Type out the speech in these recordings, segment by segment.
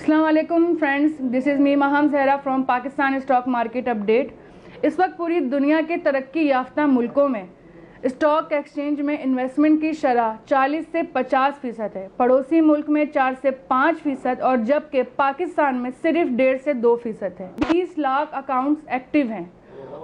अस्सलाम वालेकुम friends, this is me Maham Zahra from Pakistan stock market update. इस वक्त पूरी दुनिया के तरक्की याफ्ता मुल्कों में स्टॉक एक्सचेंज में इन्वेस्टमेंट की शरह 40 से 50% है। पड़ोसी मुल्क में 4 से 5% और जबकि पाकिस्तान में सिर्फ 1.5 से 2% है। 20 लाख अकाउंट्स एक्टिव हैं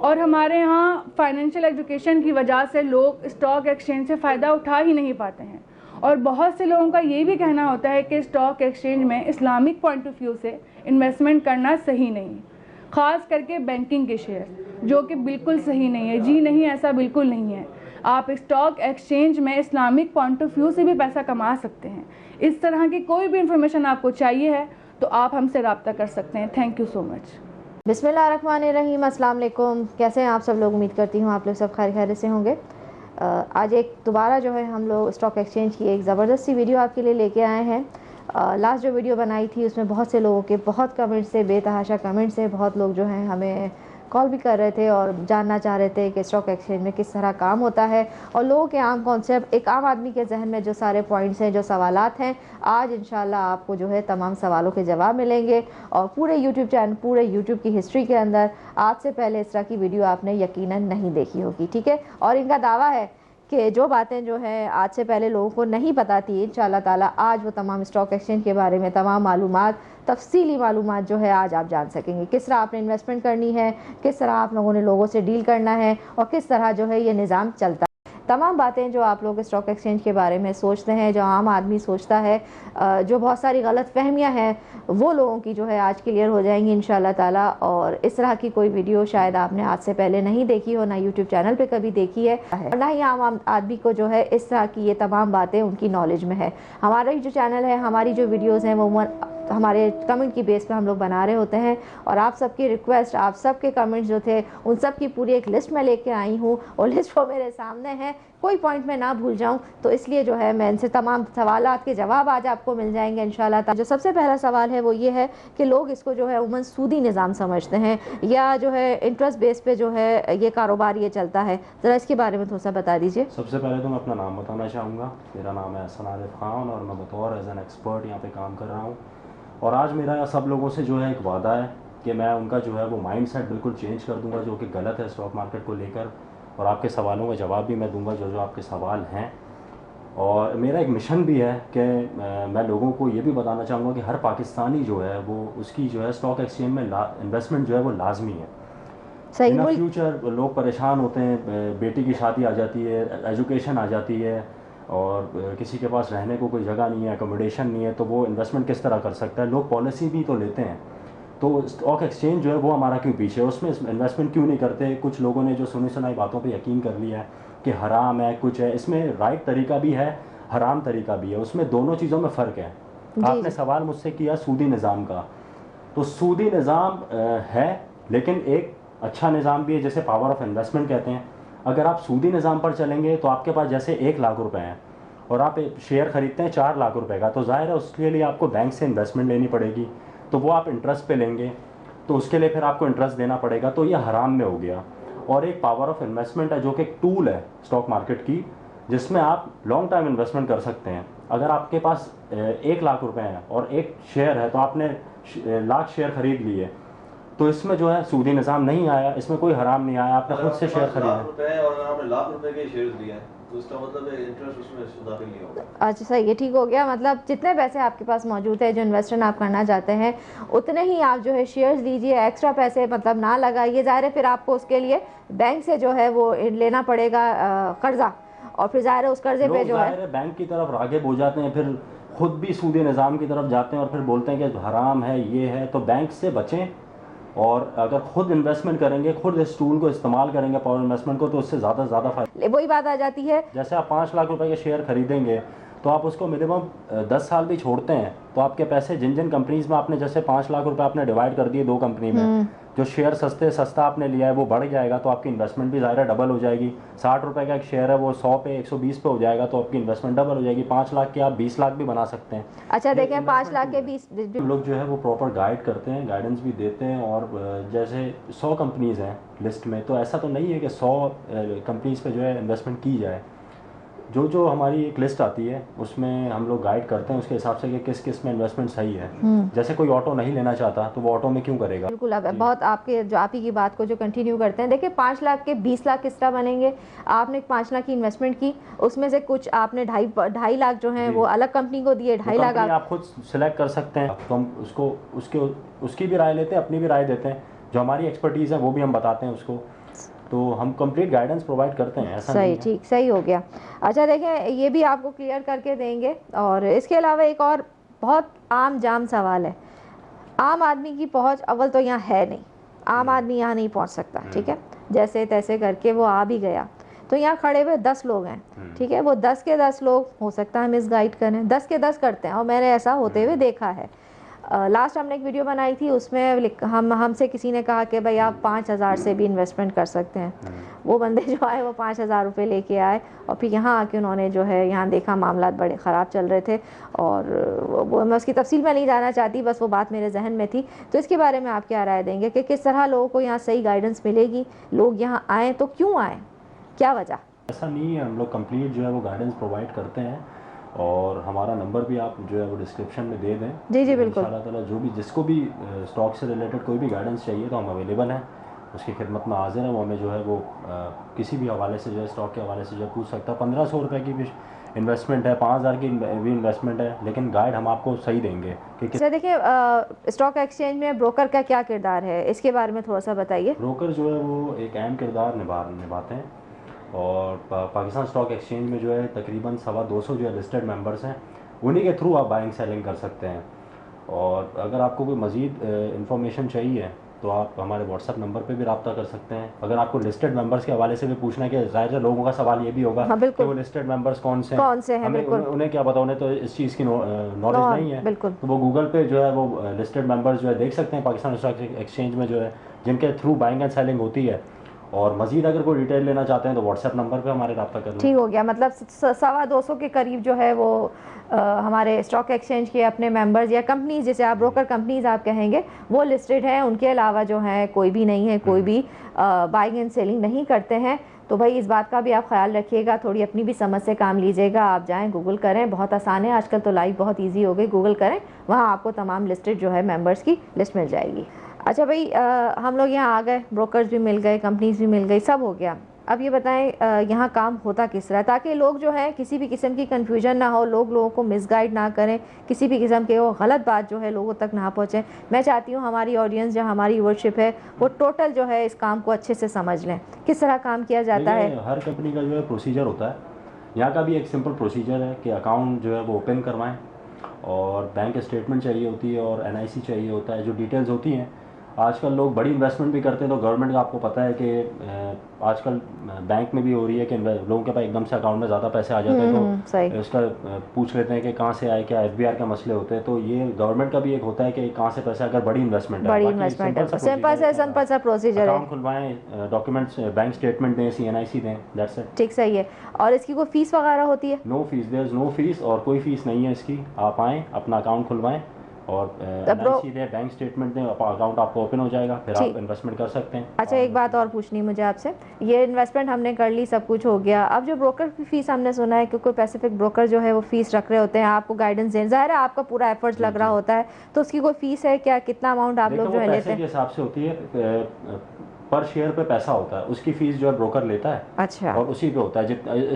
और हमारे यहाँ फाइनेंशियल एजुकेशन की वजह से लोग स्टॉक एक्सचेंज से फ़ायदा उठा ही नहीं पाते हैं। और बहुत से लोगों का ये भी कहना होता है कि स्टॉक एक्सचेंज में इस्लामिक पॉइंट ऑफ व्यू से इन्वेस्टमेंट करना सही नहीं, ख़ास करके बैंकिंग के शेयर, जो कि बिल्कुल सही नहीं है। जी नहीं, ऐसा बिल्कुल नहीं है। आप स्टॉक एक्सचेंज में इस्लामिक पॉइंट ऑफ व्यू से भी पैसा कमा सकते हैं। इस तरह की कोई भी इंफॉर्मेशन आपको चाहिए है तो आप हमसे रब्ता कर सकते हैं। Thank you so much. बिस्मिल्लाहिर्रहमानिर्रहीम। अस्सलाम वालेकुम। कैसे हैं आप सब लोग? उम्मीद करती हूँ आप लोग सब खैर से होंगे। आज एक दोबारा जो है हम लोग स्टॉक एक्सचेंज की एक ज़बरदस्त सी वीडियो आपके लिए लेके आए हैं। लास्ट जो वीडियो बनाई थी उसमें बहुत से लोगों के बहुत कमेंट्स से, बेतहाशा कमेंट्स से, बहुत लोग जो हैं हमें कॉल भी कर रहे थे और जानना चाह रहे थे कि स्टॉक एक्सचेंज में किस तरह काम होता है और लोगों के आम कॉन्सेप्ट, एक आम आदमी के जहन में जो सारे पॉइंट्स हैं, जो सवालात हैं, आज इंशाल्लाह आपको जो है तमाम सवालों के जवाब मिलेंगे। और पूरे यूट्यूब चैनल, पूरे यूट्यूब की हिस्ट्री के अंदर आज से पहले इस तरह की वीडियो आपने यकीनन नहीं देखी होगी, ठीक है। और इनका दावा है कि जो बातें जो है आज से पहले लोगों को नहीं पता थी, इंशाल्लाह ताला आज वो तमाम स्टॉक एक्सचेंज के बारे में तमाम मालूमात, तफसीली मालूमात जो है आज आप जान सकेंगे। किस तरह आपने इन्वेस्टमेंट करनी है, किस तरह आप लोगों ने लोगों से डील करना है और किस तरह जो है ये निज़ाम चलता है। तमाम बातें जो आप लोग स्टॉक एक्सचेंज के बारे में सोचते हैं, जो आम आदमी सोचता है, जो बहुत सारी गलत फहमियाँ हैं, वो लोगों की जो है आज क्लियर हो जाएंगी इंशाल्लाह ताला। और इस तरह की कोई वीडियो शायद आपने आज से पहले नहीं देखी हो, ना यूट्यूब चैनल पे कभी देखी है और ना ही आम आदमी को जो है इस तरह की ये तमाम बातें उनकी नॉलेज में है। हमारा जो चैनल है, हमारी जो वीडियोज़ हैं वो हमारे कमेंट की बेस पर हम लोग बना रहे होते हैं और आप सबकी रिक्वेस्ट, आप सबके कमेंट्स जो थे उन सब की पूरी एक लिस्ट में लेके आई हूँ और लिस्ट वो मेरे सामने है, कोई पॉइंट में ना भूल जाऊँ, तो इसलिए जो है मैं इनसे तमाम सवालात के जवाब आज आपको मिल जाएंगे इंशाल्लाह। जो सबसे पहला सवाल है वो ये है कि लोग इसको जो है उमूमन सूदी निज़ाम समझते हैं या जो है इंटरेस्ट बेस पे जो है ये कारोबार ये चलता है। ज़रा इसके बारे में थोड़ा सा बता दीजिए। सबसे पहले तो मैं अपना नाम बताना चाहूँगा। मेरा नाम है हसन आरिफ खान और मैं बतौर एज एन एक्सपर्ट यहाँ पे काम कर रहा हूँ। और आज मेरा सब लोगों से जो है एक वादा है कि मैं उनका जो है वो माइंड सेट बिल्कुल चेंज कर दूंगा जो कि गलत है स्टॉक मार्केट को लेकर, और आपके सवालों का जवाब भी मैं दूंगा जो जो आपके सवाल हैं। और मेरा एक मिशन भी है कि मैं लोगों को ये भी बताना चाहूँगा कि हर पाकिस्तानी जो है वो उसकी जो है स्टॉक एक्सचेंज में इन्वेस्टमेंट जो है वो लाजमी है। इन फ्यूचर लोग परेशान होते हैं, बेटी की शादी आ जाती है, एजुकेशन आ जाती है और किसी के पास रहने को कोई जगह नहीं है, अकोमोडेशन नहीं है, तो वो इन्वेस्टमेंट किस तरह कर सकता है। लोग पॉलिसी भी तो लेते हैं, तो स्टॉक एक्सचेंज जो है वो हमारा क्यों पीछे है, उसमें इन्वेस्टमेंट क्यों नहीं करते। कुछ लोगों ने जो सुनी सुनाई बातों पे यकीन कर लिया है कि हराम है, कुछ है। इसमें राइट तरीका भी है, हराम तरीका भी है, उसमें दोनों चीज़ों में फ़र्क है। आपने सवाल मुझसे किया सूदी निज़ाम का, तो सूदी निज़ाम है लेकिन एक अच्छा निज़ाम भी है, जैसे पावर ऑफ इन्वेस्टमेंट कहते हैं। अगर आप सूदी निज़ाम पर चलेंगे तो आपके पास जैसे 1 लाख रुपए हैं और आप शेयर खरीदते हैं 4 लाख रुपए का, तो जाहिर है उसके लिए आपको बैंक से इन्वेस्टमेंट लेनी पड़ेगी, तो वो आप इंटरेस्ट पे लेंगे, तो उसके लिए फिर आपको इंटरेस्ट देना पड़ेगा, तो ये हराम में हो गया। और एक पावर ऑफ इन्वेस्टमेंट है जो कि एक टूल है स्टॉक मार्केट की, जिसमें आप लॉन्ग टाइम इन्वेस्टमेंट कर सकते हैं। अगर आपके पास 1 लाख रुपए हैं और एक शेयर है तो आपने लाख शेयर खरीद लिए, तो इसमें जो है सूदी निज़ाम नहीं आया, इसमें कोई हराम नहीं आया, आपने खुद से शेयर खरीदा और अगर आपने लाख रुपए के शेयर दिए तो इसका मतलब है इंटरेस्ट उसमें दाखिल नहीं होगा। अच्छा सही, ये ठीक हो गया। मतलब जितने पैसे आपके पास मौजूद है, जो इन्वेस्टमेंट आप करना चाहते हैं, उतने ही आप जो है शेयर्स दीजिए, एक्स्ट्रा पैसे मतलब ना लगाइए। ज़ाहिर है फिर आपको उसके लिए बैंक से जो है वो लेना पड़ेगा कर्जा, और फिर ज़ाहिर है उस कर्जे पे जो है बैंक की तरफ राग़िब हो जाते हैं, फिर खुद भी सूदी निज़ाम की तरफ जाते हैं और फिर बोलते हैं कि हराम है, ये है। तो बैंक से बचें और अगर खुद इन्वेस्टमेंट करेंगे, खुद इस टूल को इस्तेमाल करेंगे पावर इन्वेस्टमेंट को, तो उससे ज़्यादा फायदा। वही बात आ जाती है, जैसे आप 5 लाख रुपए के शेयर खरीदेंगे तो आप उसको मिनिमम 10 साल भी छोड़ते हैं तो आपके पैसे जिन जिन कंपनीज में आपने जैसे 5 लाख रुपए आपने डिवाइड कर दिए 2 कंपनी में, जो शेयर सस्ता आपने लिया है वो बढ़ जाएगा, तो आपकी इन्वेस्टमेंट भी ज़ाहिर डबल हो जाएगी। 60 रुपए का एक शेयर है वो 100 पे 120 पे हो जाएगा, तो आपकी इन्वेस्टमेंट डबल हो जाएगी। 5 लाख के आप 20 लाख भी बना सकते हैं। अच्छा देखें, 5 लाख के 20 लोग जो है वो प्रॉपर गाइड करते हैं, गाइडेंस भी देते हैं। और जैसे 100 कंपनीज हैं लिस्ट में, तो ऐसा तो नहीं है कि 100 कंपनीज पे जो है इन्वेस्टमेंट की जाए। जो हमारी एक लिस्ट आती है उसमें हम लोग गाइड करते हैं उसके हिसाब से कि किस किस में इन्वेस्टमेंट सही है। जैसे कोई ऑटो नहीं लेना चाहता तो वो ऑटो में क्यों करेगा। बिल्कुल, अब बहुत आपके जो आप ही की बात को जो कंटिन्यू करते हैं, देखिए 5 लाख के 20 लाख किस तरह बनेंगे। आपने 5 लाख की इन्वेस्टमेंट की, उसमें से कुछ आपने 2.5 लाख जो हैं वो अलग कंपनी को दिए, 2.5 लाख आप खुद सिलेक्ट कर सकते हैं। तो हम उसको उसकी भी राय लेते हैं, अपनी भी राय देते हैं, जो हमारी एक्सपर्टीज़ है वो भी हम बताते हैं उसको। तो हम कंप्लीट गाइडेंस प्रोवाइड करते हैं, ऐसा सही, ठीक, सही हो गया। अच्छा देखें, ये भी आपको क्लियर करके देंगे। और इसके अलावा एक और बहुत आम जाम सवाल है, आम आदमी की पहुंच अव्वल तो यहाँ है नहीं, आम आदमी यहाँ नहीं पहुंच सकता, ठीक है। जैसे तैसे करके वो आ भी गया तो यहाँ खड़े हुए 10 लोग हैं, ठीक है। वो 10 के 10 लोग हो सकता है मिसगाइड करें, 10 के 10 करते हैं, और मैंने ऐसा होते हुए देखा है। लास्ट हमने एक वीडियो बनाई थी, उसमें हमसे किसी ने कहा कि भाई आप 5,000 से भी इन्वेस्टमेंट कर सकते हैं। वो बंदे जो आए वो 5,000 रुपये लेके आए, और फिर यहाँ आके उन्होंने जो है यहाँ देखा मामला बड़े ख़राब चल रहे थे। और वो मैं उसकी तफसील में नहीं जाना चाहती, बस वो बात मेरे जहन में थी। तो इसके बारे में आप क्या राय देंगे कि किस तरह लोगों को यहाँ सही गाइडेंस मिलेगी, लोग यहाँ आएँ तो क्यों आएँ, क्या वजह? ऐसा नहीं है, हम लोग कंप्लीट जो है वो गाइडेंस प्रोवाइड करते हैं, और हमारा नंबर भी आप जो है वो डिस्क्रिप्शन में दे दें। जी जी बिल्कुल। इंशाल्लाह ताला जो भी जिसको भी स्टॉक से रिलेटेड कोई भी गाइडेंस चाहिए तो हम अवेलेबल हैं, उसकी खिदमत में हाजिर है। वो हमें जो है वो किसी भी हवाले से जो है स्टॉक के हवाले से जो पूछ सकता है। 1,500 रुपये की भी इन्वेस्टमेंट है, 5,000 की भी इन्वेस्टमेंट है, लेकिन गाइड हम आपको सही देंगे कि अच्छा देखिए, स्टॉक एक्सचेंज में ब्रोकर का क्या किरदार है, इसके बारे में थोड़ा सा बताइए। ब्रोकर जो है वो एक अहम किरदार निभाते हैं, और पाकिस्तान स्टॉक एक्सचेंज में जो है तकरीबन 225 जो है लिस्टेड मेंबर्स हैं, उन्हीं के थ्रू आप बाइंग सेलिंग कर सकते हैं। और अगर आपको कोई मज़ीद इंफॉर्मेशन चाहिए तो आप हमारे व्हाट्सअप नंबर पे भी रब्ता कर सकते हैं। अगर आपको लिस्टेड मेंबर्स के हवाले से भी पूछना है, कि ज़ाहिर है लोगों का सवाल ये भी होगा कि वो लिस्टेड मेंबर्स कौन से हैं, उन्हें क्या पता, उन्हें तो इस चीज़ की नॉलेज नहीं है। तो वो गूगल पे जो है वो लिस्टेड मेंबर्स जो है देख सकते हैं पाकिस्तान स्टॉक एक्सचेंज में जो है, जिनके थ्रू बाइंग एंड सेलिंग होती है। और मजीद अगर कोई डिटेल लेना चाहते हैं तो व्हाट्सएप नंबर पे हमारे रब्ता कर लें। ठीक हो गया, मतलब 225 के करीब जो है वो हमारे स्टॉक एक्सचेंज के अपने मेंबर्स या कंपनीज, जैसे आप ब्रोकर कंपनीज आप कहेंगे, वो लिस्टेड हैं। उनके अलावा जो है कोई भी नहीं है, कोई भी बाइंग एंड सेलिंग नहीं करते हैं। तो भाई इस बात का भी आप ख्याल रखिएगा, थोड़ी अपनी भी समझ से काम लीजिएगा। आप जाएं, गूगल करें, बहुत आसान है आजकल तो, लाइफ बहुत ईजी हो गई। गूगल करें, वहाँ आपको तमाम लिस्टेड जो है मेंबर्स की लिस्ट मिल जाएगी। अच्छा भाई, हम लोग यहाँ आ गए, ब्रोकर्स भी मिल गए, कंपनीज भी मिल गई, सब हो गया। अब ये बताएं यहाँ काम होता किस तरह, ताकि लोग जो हैं किसी भी किस्म की कन्फ्यूजन ना हो, लोगों को मिसगाइड ना करें, किसी भी किस्म के वो गलत बात जो है लोगों तक ना पहुँचे। मैं चाहती हूँ हमारी ऑडियंस, जो हमारी व्यूअरशिप है, वो टोटल जो है इस काम को अच्छे से समझ लें, किस तरह काम किया जाता है। हर कंपनी का जो है प्रोसीजर होता है, यहाँ का भी एक सिंपल प्रोसीजर है कि अकाउंट जो है वो ओपन करवाएँ, और बैंक स्टेटमेंट चाहिए होती है, और NIC चाहिए होता है, जो डिटेल्स होती हैं। आजकल लोग बड़ी इन्वेस्टमेंट भी करते हैं, तो गवर्नमेंट का आपको पता है कि आजकल बैंक में भी हो रही है कि लोगों के पास एकदम से अकाउंट में ज़्यादा पैसे आ जाते हैं, तो उसका पूछ लेते हैं कि कहाँ से आए, क्या FBR के मसले होते हैं। तो ये गवर्नमेंट का भी एक होता है कि कहाँ से पैसे, अगर बड़ी इन्वेस्टमेंट है, सिंपल सा प्रोसीजर है। अकाउंट खुलवाएं, डॉक्यूमेंट्स, बैंक स्टेटमेंट दें, NIC दें, दैट्स इट। ठीक, सही है। और इसकी कोई फीस वगैरह होती है? No fees, there is no fees, और कोई फीस नहीं है इसकी। आप आएँ, अपना अकाउंट खुलवाएं, और NIC दें, बैंक स्टेटमेंट दें, अकाउंट आपको ओपन हो जाएगा, फिर आप इन्वेस्टमेंट कर सकते हैं। अच्छा, एक बात और पूछनी मुझे आपसे, ये इन्वेस्टमेंट हमने कर ली, सब कुछ हो गया, अब जो ब्रोकर की फीस हमने सुना है कि कोई स्पेसिफिक ब्रोकर जो है वो फीस रख रहे होते हैं, आपको गाइडेंस दें, ज़ाहिर है आपका पूरा एफर्ट्स लग रहा होता है, तो उसकी कोई फीस है क्या, कितना अमाउंट आप लोग जो है लेते हैं? के हिसाब से होती है, पर शेयर पे पैसा होता है, उसकी फीस जो है ब्रोकर लेता है। अच्छा। और उसी पे होता है,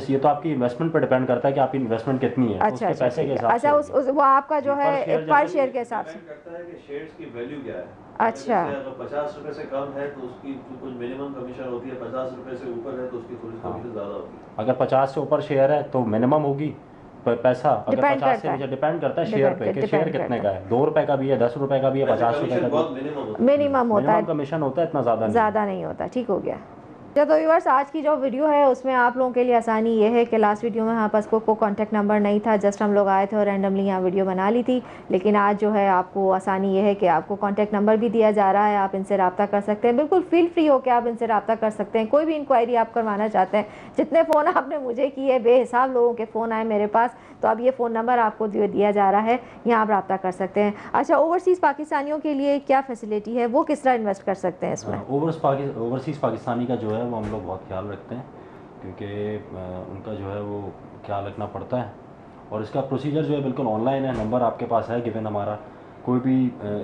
ये तो आपकी इन्वेस्टमेंट पे डिपेंड करता है कि आपकी इन्वेस्टमेंट कितनी है। अच्छा, उसके पैसे के हिसाब से। अच्छा, वो आपका जो है पर शेयर के हिसाब से करता है कि शेयर्स की वैल्यू क्या है। अच्छा, अगर 50 रुपए से कम है तो उसकी कुछ मिनिमम कमीशन होती है, 50 रुपए से ऊपर है तो उसकी थोड़ी कमीशन ज्यादा होती है। अगर 50 से ऊपर शेयर है तो मिनिमम होगी पैसा, अगर 50 से नीचे डिपेंड करता है शेयर पे कि शेयर कितने का है, 2 रुपए का भी है, 10 रुपए का भी है, 50 रुपए का भी मिनिमम होता है, कमीशन होता है, इतना ज़्यादा नहीं होता। ठीक हो गया। तो व्यूअर्स, आज की जो वीडियो है उसमें आप लोगों के लिए आसानी ये है कि लास्ट वीडियो में हमारे पास कोई कॉन्टैक्ट नंबर नहीं था, जस्ट हम लोग आए थे और रैंडमली यहाँ वीडियो बना ली थी। लेकिन आज जो है आपको आसानी ये है कि आपको कॉन्टैक्ट नंबर भी दिया जा रहा है, आप इनसे रब्ता कर सकते हैं, बिल्कुल फील फ्री हो के आप इनसे रब्ता कर सकते हैं। कोई भी इंक्वायरी आप करवाना चाहते हैं, जितने फ़ोन आपने मुझे किए, बेहिसाब लोगों के फ़ोन आए मेरे पास, तो अब ये फ़ोन नंबर आपको जो दिया जा रहा है, यहाँ आप रब्ता कर सकते हैं। अच्छा, ओवरसीज़ पाकिस्तानियों के लिए क्या फैसिलिटी है, वो किस तरह इन्वेस्ट कर सकते हैं इसमें? ओवरसीज़ पाकिस्तानी का जो है वो हम लोग बहुत ख्याल रखते हैं क्योंकि उनका जो है वो ख्याल रखना पड़ता है। और इसका प्रोसीजर जो है बिल्कुल ऑनलाइन है, नंबर आपके पास है गिवन हमारा। कोई भी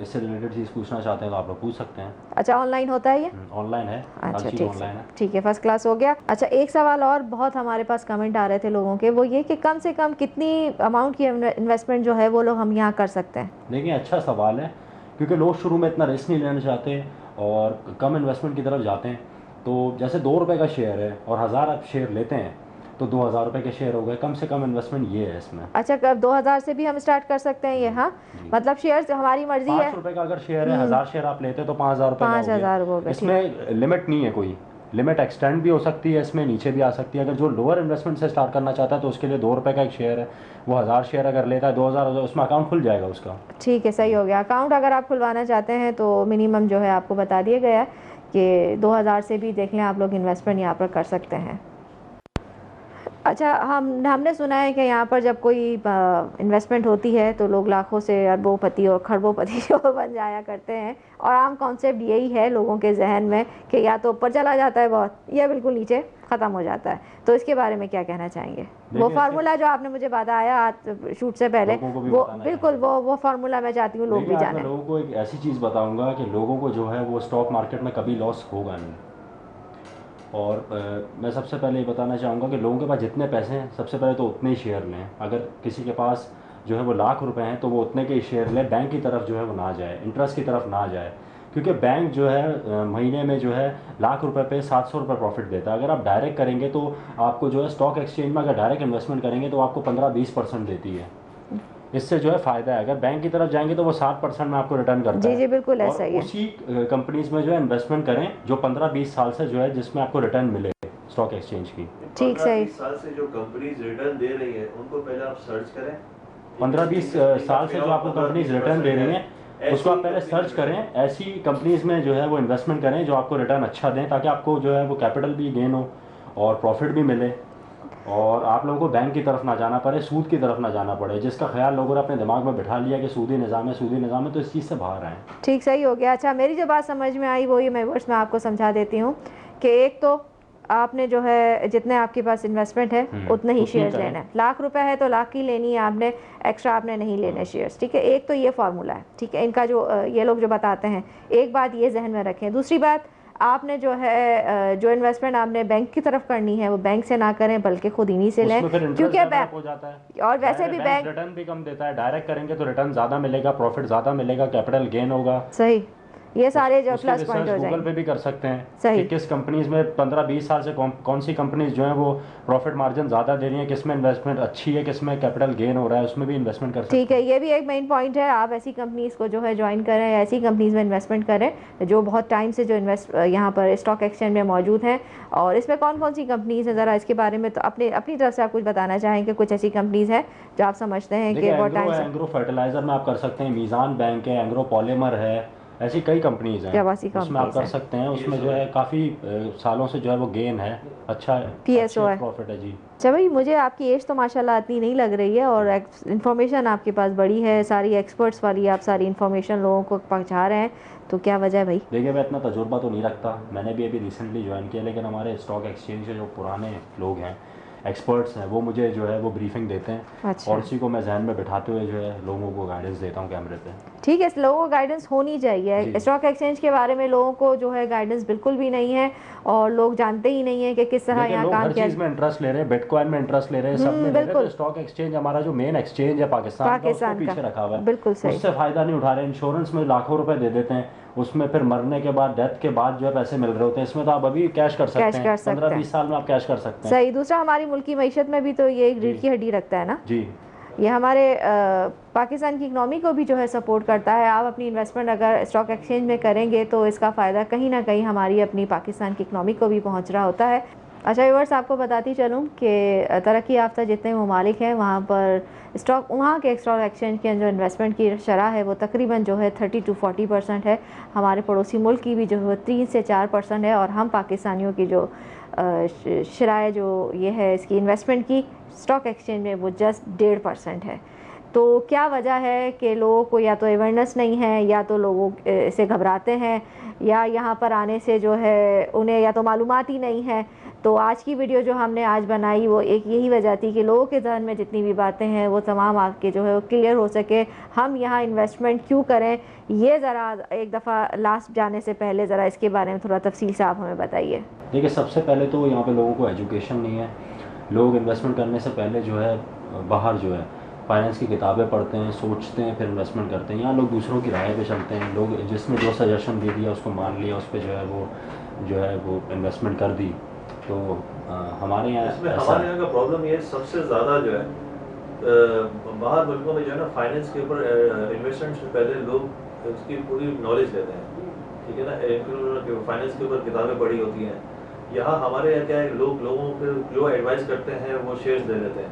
इससे रिलेटेड चीज़ पूछना चाहते हैं तो आप लोग पूछ सकते हैं। अच्छा, ऑनलाइन होता है ये? ऑनलाइन है, अच्छा, हर चीज़ ऑनलाइन है। ठीक है, फर्स्ट क्लास हो गया। अच्छा, एक सवाल और बहुत हमारे पास कमेंट आ रहे थे लोगों के, वो ये कि कम से कम कितनी अमाउंट की इन्वेस्टमेंट जो है वो लोग हम यहाँ कर सकते हैं? देखिए, अच्छा सवाल है, क्योंकि लोग शुरू में इतना रिस्क नहीं लेना चाहते और कम इन्वेस्टमेंट की तरफ जाते हैं। तो जैसे 2 रुपये का शेयर है और 1000 आप शेयर लेते हैं तो 2000 रुपये के शेयर हो गए। कम से कम इन्वेस्टमेंट ये है इसमें। अच्छा, कब 2000 से भी हम स्टार्ट कर सकते हैं ये? हाँ, मतलब शेयर हमारी मर्जी है। 5 रुपये का अगर शेयर है, 1000 शेयर आप लेते हैं तो 5000 रुपये 5000 हो गए। इसमें लिमिट नहीं है, कोई लिमिट एक्सटेंड भी हो सकती है, इसमें नीचे भी आ सकती है। अगर जो लोअर इन्वेस्टमेंट से स्टार्ट करना चाहता है तो उसके लिए 2 रुपये का एक शेयर है, वो 1000 शेयर अगर लेता है 2000 उसमें अकाउंट खुल जाएगा उसका। ठीक है, सही हो गया। अकाउंट अगर आप खुलवाना चाहते हैं तो मिनिमम जो है आपको बता दिया गया है कि 2000 से भी देख लें आप लोग इन्वेस्टमेंट यहाँ पर कर सकते हैं। अच्छा, हमने सुना है कि यहाँ पर जब कोई इन्वेस्टमेंट होती है तो लोग लाखों से अरबोपति और खरबोपति जो बन जाया करते हैं, और आम कॉन्सेप्ट यही है लोगों के जहन में कि या तो ऊपर चला जाता है बहुत, या बिल्कुल नीचे ख़त्म हो जाता है। तो इसके बारे में क्या कहना चाहेंगे? वो फार्मूला जो आपने मुझे बताया शूट से पहले, वो बिल्कुल वो फार्मूला मैं चाहती हूँ लोग भी जाने। मैं लोगों को एक ऐसी चीज़ बताऊँगा कि लोगों को जो है वो स्टॉक मार्केट में कभी लॉस होगा नहीं। और मैं सबसे पहले ये बताना चाहूँगा कि लोगों के पास जितने पैसे हैं सबसे पहले तो उतने ही शेयर लें। अगर किसी के पास जो है वो लाख रुपए हैं तो वो उतने के ही शेयर लें, बैंक की तरफ जो है वो ना जाए, इंटरेस्ट की तरफ ना जाए। क्योंकि बैंक जो है महीने में जो है लाख रुपए पे 700 रुपये प्रॉफिट देता है। अगर आप डायरेक्ट करेंगे तो आपको जो है स्टॉक एक्सचेंज में अगर डायरेक्ट इन्वेस्टमेंट करेंगे तो आपको 15-20% देती है। इससे जो है फ़ायदा है। अगर बैंक की तरफ जाएंगे तो वो 7% में आपको रिटर्न करता है। जी बिल्कुल ऐसा ही है। उसी कंपनीज में जो है इन्वेस्टमेंट करें जो 15-20 साल से जो है जिसमें आपको रिटर्न मिले स्टॉक एक्सचेंज की। ठीक, सही। 15-20 साल से जो कंपनीज रिटर्न दे रही है उनको पहले आप सर्च करें। 15-20 साल से जो आपको कंपनीज रिटर्न दे रही हैं उसको आप पहले सर्च करें। ऐसी कंपनीज में जो है वो इन्वेस्टमेंट करें जो आपको रिटर्न अच्छा दें, ताकि आपको जो है वो कैपिटल भी गेन हो और प्रॉफिट भी मिले, और आप लोगों को बैंक की तरफ ना जाना पड़े, सूद की तरफ ना जाना पड़े। जिसका ख्याल लोगों ने अपने दिमाग में बिठा लिया कि सूदी निज़ाम है तो इस चीज़ से बाहर आएँ। ठीक, सही हो गया। अच्छा, मेरी जो बात समझ में आई वही मैं वर्ड्स में आपको समझा देती हूँ कि एक तो आपने जो है जितने आपके पास इन्वेस्टमेंट है उतने ही शेयर्स लेना है। लाख रुपए है तो लाख की लेनी है आपने, एक्स्ट्रा आपने नहीं लेने शेयर्स। ठीक है, एक तो ये फार्मूला है। ठीक है, इनका जो ये लोग जो बताते हैं, एक बात ये जहन में रखें। दूसरी बात, आपने जो है जो इन्वेस्टमेंट आपने बैंक की तरफ करनी है वो बैंक से ना करें बल्कि खुद इन्हीं से लें, क्योंकि बैंक हो जाता है और वैसे भी बैंक रिटर्न भी कम देता है। डायरेक्ट करेंगे तो रिटर्न ज़्यादा मिलेगा, प्रॉफिट ज़्यादा मिलेगा, कैपिटल गेन होगा। सही, ये सारे जो प्लस पॉइंट हो गूगल जाएंगे। पे भी कर सकते हैं सही। कि किस कंपनीज में 15-20 साल से कौन सी कंपनीज जो है वो प्रॉफिट मार्जिन ज़्यादा दे रही है, किस में इन्वेस्टमेंट अच्छी है, किस में कैपिटल गेन हो रहा है, उसमें भी इन्वेस्टमेंट कर सकते हैं। ठीक है, ये भी एक मेन पॉइंट है। आप ऐसी कंपनीज को जो है ज्वाइन करें, ऐसी कंपनीज में इन्वेस्टमेंट करें जो बहुत टाइम से जो यहाँ पर स्टॉक एक्सचेंज में मौजूद हैं। और इसमें कौन कौन सी कंपनीज हैं, ज़रा इसके बारे में तो अपनी तरफ से आप कुछ बताना चाहेंगे? कुछ ऐसी कंपनीज हैं जो आप समझते हैं कि बहुत टाइम से? एंग्रो फर्टिलाइजर में आप कर सकते हैं, मीज़ान बैंक है, एंग्रो पॉलीमर है, ऐसी कई कंपनीज हैं उसमें आप कर सकते हैं। उसमें जो है काफ़ी सालों से जो है वो गेन है, अच्छा PSO है, प्रॉफिट है। जी अच्छा भाई, मुझे आपकी एज तो माशाल्लाह इतनी नहीं लग रही है और इन्फॉर्मेशन आपके पास बड़ी है, सारी एक्सपर्ट्स वाली आप सारी इन्फॉर्मेशन लोगों को पहुंचा रहे हैं, तो क्या वजह है भाई? देखिए, मैं इतना तजुर्बा तो नहीं रखता, मैंने भी अभी रिसेंटली ज्वाइन किया, लेकिन हमारे स्टॉक एक्सचेंज के जो पुराने लोग हैं, एक्सपर्ट्स हैं, वो मुझे जो है वो ब्रीफिंग देते हैं। अच्छा। और उसी को मैं जहन में बिठाते हुए जो है लोगों को गाइडेंस देता हूँ कैमरे पे। ठीक है, लोगों को गाइडेंस होनी चाहिए। स्टॉक एक्सचेंज के बारे में लोगों को जो है गाइडेंस बिल्कुल भी नहीं है और लोग जानते ही नहीं है कि किस तरह यहाँ काम किया। हर चीज़ में इंटरेस्ट ले रहे हैं, बिटकॉइन में इंटरेस्ट ले रहे हैं, सब में ले रहे हैं। स्टॉक एक्सचेंज हमारा जो मेन एक्सचेंज है पाकिस्तान का, उसको पीछे रखा हुआ है। बिल्कुल सही, उससे फायदा नहीं उठा रहे। इंश्योरेंस में लाखों रुपए दे देते हैं, उसमें फिर मरने के बाद, डेथ के बाद जो है पैसे मिल रहे होते हैं। इसमें तो आप अभी कैश कर सकते हैं, 15-20 साल में आप कैश कर सकते हैं। सही। दूसरा, हमारी मुल्की मईशत में भी तो ये एक रीढ़ की हड्डी रखता है ना जी, ये हमारे पाकिस्तान की इकनॉमी को भी जो है सपोर्ट करता है। आप अपनी इन्वेस्टमेंट अगर स्टॉक एक्सचेंज में करेंगे तो इसका फ़ायदा कहीं ना कहीं हमारी अपनी पाकिस्तान की इकनॉमी को भी पहुंच रहा होता है। अच्छा व्यूअर्स, आपको बताती चलूँ कि तरक्की याफ्ता जितने ममालिक हैं वहाँ पर वहाँ के स्टॉक एक्सचेंज के जो इन्वेस्टमेंट की शरह है वो तकरीबन जो है 30 to 40% है। हमारे पड़ोसी मुल्क की भी जो है 3 से 4% है, और हम पाकिस्तानियों की जो शराय जो ये है इसकी इन्वेस्टमेंट की स्टॉक एक्सचेंज में वो जस्ट 1.5% है। तो क्या वजह है कि लोगों को या तो अवेयरनेस नहीं है, या तो लोगों से घबराते हैं, या यहाँ पर आने से जो है उन्हें या तो मालूमात ही नहीं है। तो आज की वीडियो जो हमने आज बनाई वो एक यही वजह थी कि लोगों के जहन में जितनी भी बातें हैं वो तमाम आपके जो है वो क्लियर हो सके, हम यहाँ इन्वेस्टमेंट क्यों करें, ये ज़रा एक दफ़ा लास्ट जाने से पहले ज़रा इसके बारे में थोड़ा तफसील से आप हमें बताइए। देखिए, सबसे पहले तो यहाँ पे लोगों को एजुकेशन नहीं है। लोग इन्वेस्टमेंट करने से पहले जो है बाहर जो है फाइनेंस की किताबें पढ़ते हैं, सोचते हैं, फिर इन्वेस्टमेंट करते हैं। यहाँ लोग दूसरों की राय पे चलते हैं, लोग जिसने जो सजेशन दे दिया उसको मान लिया, उस पर जो है वो इन्वेस्टमेंट कर दी। तो हमारे यहाँ का प्रॉब्लम ये सबसे ज़्यादा जो है बाहर मुल्कों में जो है ना, फाइनेंस के ऊपर इन्वेस्टमेंट से पहले लोग उसकी पूरी नॉलेज लेते हैं, ठीक है ना, फाइनेंस के ऊपर किताबें पढ़ी होती हैं। यहाँ हमारे यहाँ क्या है, लोगों को जो एडवाइस करते हैं वो शेयर्स दे देते हैं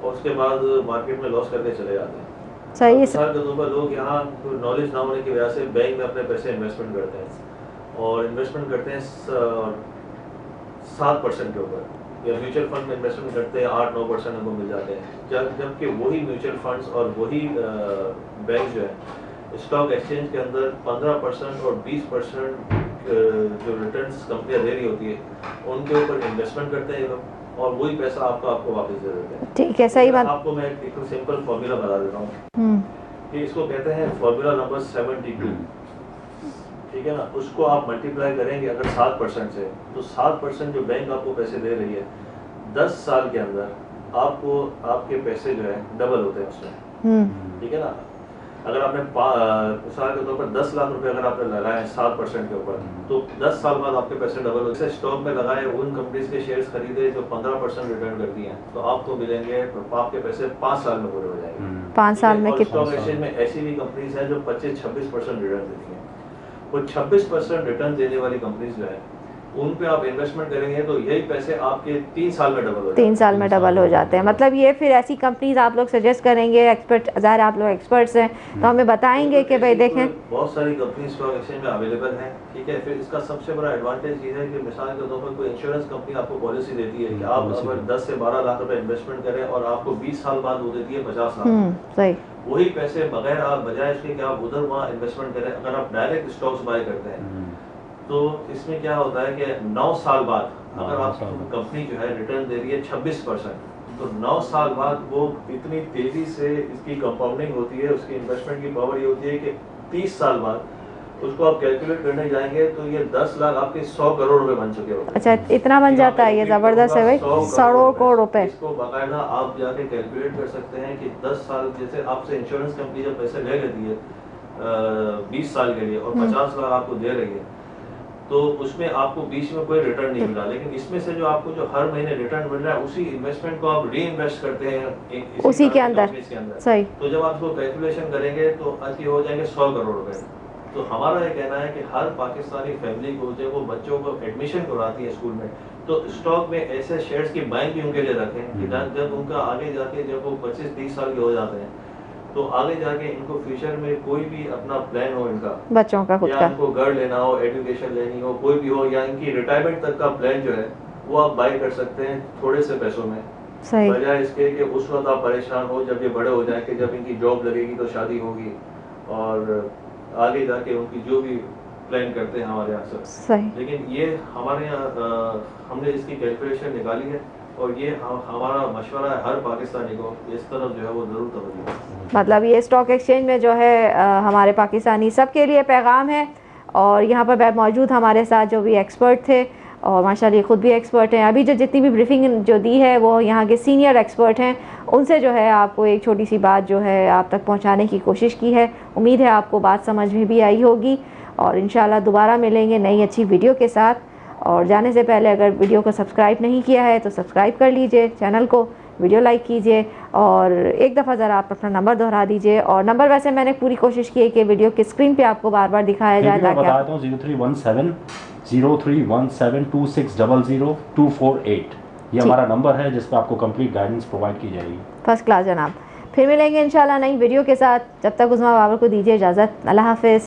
और उसके बाद मार्केट में लॉस करके चले जाते हैं। सही है। मिसाल के तौर पर लोग यहाँ नॉलेज ना होने की वजह से बैंक में अपने पैसे इन्वेस्टमेंट करते हैं और इन्वेस्टमेंट करते हैं 7% के ऊपर, या म्यूचुअल फंड में इन्वेस्टमेंट करते हैं 8-9% उनको मिल जाते हैं, जबकि वही म्यूचुअल फंड्स और वही बैंक जो है स्टॉक एक्सचेंज के अंदर 15% और 20% जो रिटर्न्स कंपनियां दे रही होती है उनके ऊपर इन्वेस्टमेंट करते हैं लोग और वही पैसा आपको वापस दे देते हैं। ठीक है, सही बात। आपको मैं एक सिंपल फॉर्मूला बता देता हूँ कि इसको कहते हैं फॉर्मूला नंबर 72, ठीक है ना। उसको आप मल्टीप्लाई करेंगे अगर 7% से, तो 7% जो बैंक आपको पैसे दे रही है 10 साल के अंदर आपको आपके पैसे जो है डबल होते हैं उसमें, ठीक है ना। अगर आपने मिसाल के तौर पर 10 लाख रुपए अगर आपने लगाए 7% के ऊपर, तो 10 साल बाद आपके पैसे डबल होते हैं। स्टॉक में लगाए उन कंपनीज के शेयर्स खरीदे जो 15% रिटर्न करती हैं, तो आपको मिलेंगे, आपके पैसे 5 साल में पूरे हो जाएंगे। 5 साल में कितना? स्टॉक एक्सचेंज में ऐसी भी कंपनीज हैं जो 25-26% रिटर्न देती हैं। वो 26% रिटर्न देने वाली कंपनीज जो है उन पे आप इन्वेस्टमेंट करेंगे तो यही पैसे आपके 3 साल में डबल हो जाते हैं। 3 साल में डबल हो जाते हैं। मतलब ये फिर ऐसी कंपनीज आप लोग सजेस्ट करेंगे, एक्सपर्ट ज़ाहिर आप लोग एक्सपर्ट्स हैं तो हमें बताएंगे कि भाई देखें बहुत सारी कंपनी स्टॉक एक्सचेंज में अवेलेबल हैं, ठीक है। फिर इसका सबसे बड़ा एडवांटेज ये है कि मिसाल के तौर पर कोई इंश्योरेंस कंपनी आपको पॉलिसी देती है कि आप अगर 10 से 12 लाख रुपए इन्वेस्टमेंट करें और आपको 20 साल बाद वो देती है 50 लाख। सही। वही पैसे बगैर आप बजाय इसके कि आप उधर वहाँ इन्वेस्टमेंट करें, अगर आप डायरेक्ट स्टॉक्स बाय करते हैं तो इसमें क्या होता है कि 9 साल बाद अगर आप कंपनी जो है रिटर्न दे रही है 26%, तो 9 साल बाद वो इतनी तेजी से इसकी कंपाउंडिंग होती है, उसकी इन्वेस्टमेंट की पावर ये होती है कि 30 साल बाद उसको आप कैलकुलेट करने जाएंगे तो ये 10 लाख आपके 100 करोड़ रुपए बन चुके होते हैं। अच्छा, इतना बन जाता है, ये जबरदस्त है भाई, 100 करोड़ रुपए। इसको बाकायदा आप जाके कैलकुलेट कर सकते हैं कि 10 साल, जैसे आपसे इंश्योरेंस कंपनी जब पैसे ले लेती है 20 साल के लिए और 50 लाख आपको दे रही है, तो उसमें आपको बीच में कोई रिटर्न नहीं मिला, लेकिन इसमें से जो आपको जो हर महीने रिटर्न मिल रहा है उसी इन्वेस्टमेंट को आप री इन्वेस्ट करते हैं उसी के अंदर। सही। तो जब आप उसको कैलकुलेशन करेंगे तो अच्छी हो जाएंगे 100 करोड़ रुपए। तो हमारा ये कहना है कि हर पाकिस्तानी फैमिली को जब वो बच्चों को एडमिशन करवाती है स्कूल में, तो स्टॉक में ऐसे शेयर्स की बाइंग भी उनके लिए रखें कि जब उनका आगे जाके जब वो 25-30 साल के हो जाते हैं तो आगे जाके इनको फ्यूचर में कोई भी अपना प्लान हो इनका, बच्चों का खुद या का, इनको घर लेना हो, एजुकेशन लेनी हो, कोई भी हो, या इनकी रिटायरमेंट तक का प्लान जो है वो आप बाय कर सकते हैं थोड़े से पैसों में। सही। बजाय इसके कि उस वक्त आप परेशान हो जब ये बड़े हो जाए कि जब इनकी जॉब लगेगी तो शादी होगी और आगे जाके उनकी जो भी प्लान करते हैं हमारे यहाँ से। सही। लेकिन ये हमारे यहाँ हमने इसकी कैलकुलेशन निकाली है और ये हमारा मशवरा है हर पाकिस्तानी को इस तरफ जो है वो ज़रूर तवज्जो। मतलब ये स्टॉक एक्सचेंज में जो है हमारे पाकिस्तानी सबके लिए पैगाम है। और यहाँ पर मौजूद हमारे साथ जो भी एक्सपर्ट थे और माशाल्लाह खुद भी एक्सपर्ट हैं, अभी जो जितनी भी ब्रीफिंग जो दी है वो यहाँ के सीनियर एक्सपर्ट हैं, उनसे जो है आपको एक छोटी सी बात जो है आप तक पहुँचाने की कोशिश की है। उम्मीद है आपको बात समझ में भी आई होगी और इंशाल्लाह दोबारा मिलेंगे नई अच्छी वीडियो के साथ। और जाने से पहले अगर वीडियो को सब्सक्राइब नहीं किया है तो सब्सक्राइब कर लीजिए चैनल को, वीडियो लाइक कीजिए और एक दफ़ा ज़रा आप अपना नंबर दोहरा दीजिए। और नंबर वैसे मैंने पूरी कोशिश की है कि वीडियो की स्क्रीन पे आपको बार बार दिखाया जाए ताकि आप 03170326002448 ये हमारा नंबर है जिस पर आपको कंप्लीट गाइडेंस प्रोवाइड की जाएगी। फर्स्ट क्लास जनाब। फिर मिलेंगे इंशाल्लाह नई वीडियो के साथ, जब तक उस्मा बाबर को दीजिए इजाज़त। अल्लाह हाफिज़।